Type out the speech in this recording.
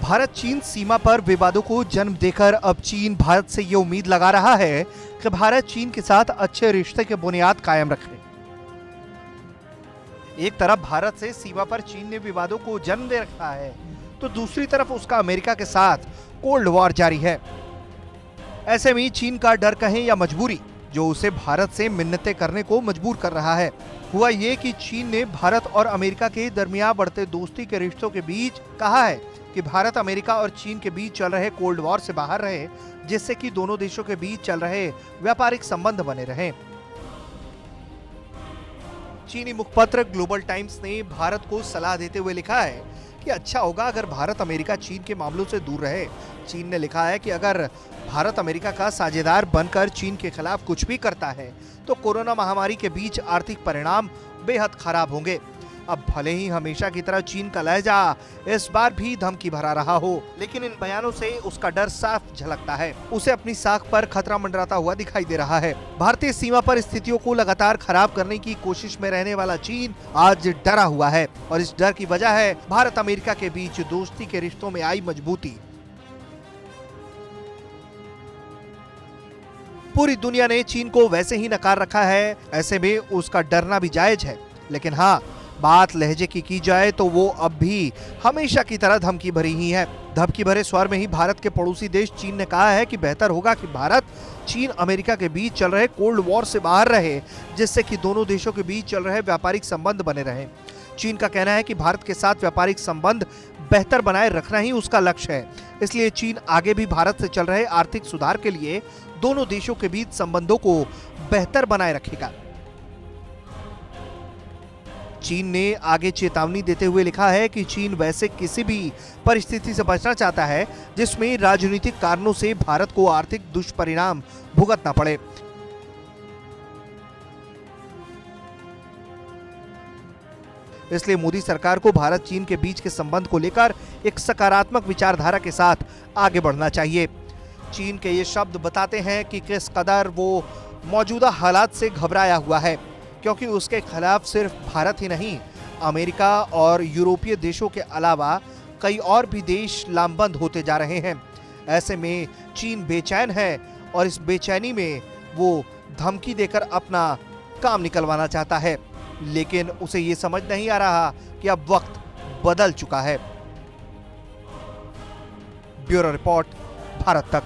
भारत चीन सीमा पर विवादों को जन्म देकर अब चीन भारत से ये उम्मीद लगा रहा है कि भारत चीन के साथ अच्छे रिश्ते की बुनियाद कायम रखे। एक तरफ भारत से सीमा पर चीन ने विवादों को जन्म दे रखा है, तो दूसरी तरफ उसका अमेरिका के साथ कोल्ड वॉर जारी है। ऐसे में चीन का डर कहें या मजबूरी जो उसे भारत से मिन्नतें करने को मजबूर कर रहा है, हुआ ये कि चीन ने भारत और अमेरिका के दरमियान बढ़ते दोस्ती के रिश्तों के बीच कहा है कि भारत अमेरिका और चीन के बीच चल रहे कोल्ड वॉर से बाहर रहे, जिससे कि दोनों देशों के बीच चल रहे व्यापारिक संबंध बने रहें। चीनी मुखपत्र ग्लोबल टाइम्स ने भारत को सलाह देते हुए लिखा है कि अच्छा होगा अगर भारत अमेरिका चीन के मामलों से दूर रहे। चीन ने लिखा है कि अगर भारत अमेरिका का साझेदार बनकर चीन के खिलाफ कुछ भी करता है तो कोरोना महामारी के बीच आर्थिक परिणाम बेहद खराब होंगे। अब भले ही हमेशा की तरह चीन का लहजा इस बार भी धमकी भरा रहा हो, लेकिन इन बयानों से उसका डर साफ झलकता है। उसे अपनी साख पर खतरा मंडराता हुआ दिखाई दे रहा है। भारतीय सीमा पर स्थितियों को लगातार खराब करने की कोशिश में रहने वाला चीन आज डरा हुआ है और इस डर की वजह है भारत अमेरिका के बीच दोस्ती के रिश्तों में आई मजबूती। पूरी दुनिया ने चीन को वैसे ही नकार रखा है, ऐसे में उसका डरना भी जायज है। लेकिन हाँ, बात लहजे की जाए तो वो अब भी हमेशा की तरह धमकी भरी ही है। धमकी भरे स्वर में ही भारत के पड़ोसी देश चीन ने कहा है कि बेहतर होगा कि भारत चीन अमेरिका के बीच चल रहे कोल्ड वॉर से बाहर रहे, जिससे कि दोनों देशों के बीच चल रहे व्यापारिक संबंध बने रहें। चीन का कहना है कि भारत के साथ व्यापारिक संबंध बेहतर बनाए रखना ही उसका लक्ष्य है, इसलिए चीन आगे भी भारत से चल रहे आर्थिक सुधार के लिए दोनों देशों के बीच संबंधों को बेहतर बनाए रखेगा। चीन ने आगे चेतावनी देते हुए लिखा है कि चीन वैसे किसी भी परिस्थिति से बचना चाहता है जिसमें राजनीतिक कारणों से भारत को आर्थिक दुष्परिणाम भुगतना पड़े। इसलिए मोदी सरकार को भारत चीन के बीच के संबंध को लेकर एक सकारात्मक विचारधारा के साथ आगे बढ़ना चाहिए। चीन के ये शब्द बताते हैं कि किस कदर वो मौजूदा हालात से घबराया हुआ है, क्योंकि उसके खिलाफ सिर्फ भारत ही नहीं, अमेरिका और यूरोपीय देशों के अलावा कई और भी देश लामबंद होते जा रहे हैं। ऐसे में चीन बेचैन है और इस बेचैनी में वो धमकी देकर अपना काम निकलवाना चाहता है, लेकिन उसे ये समझ नहीं आ रहा कि अब वक्त बदल चुका है। ब्यूरो रिपोर्ट, भारत तक।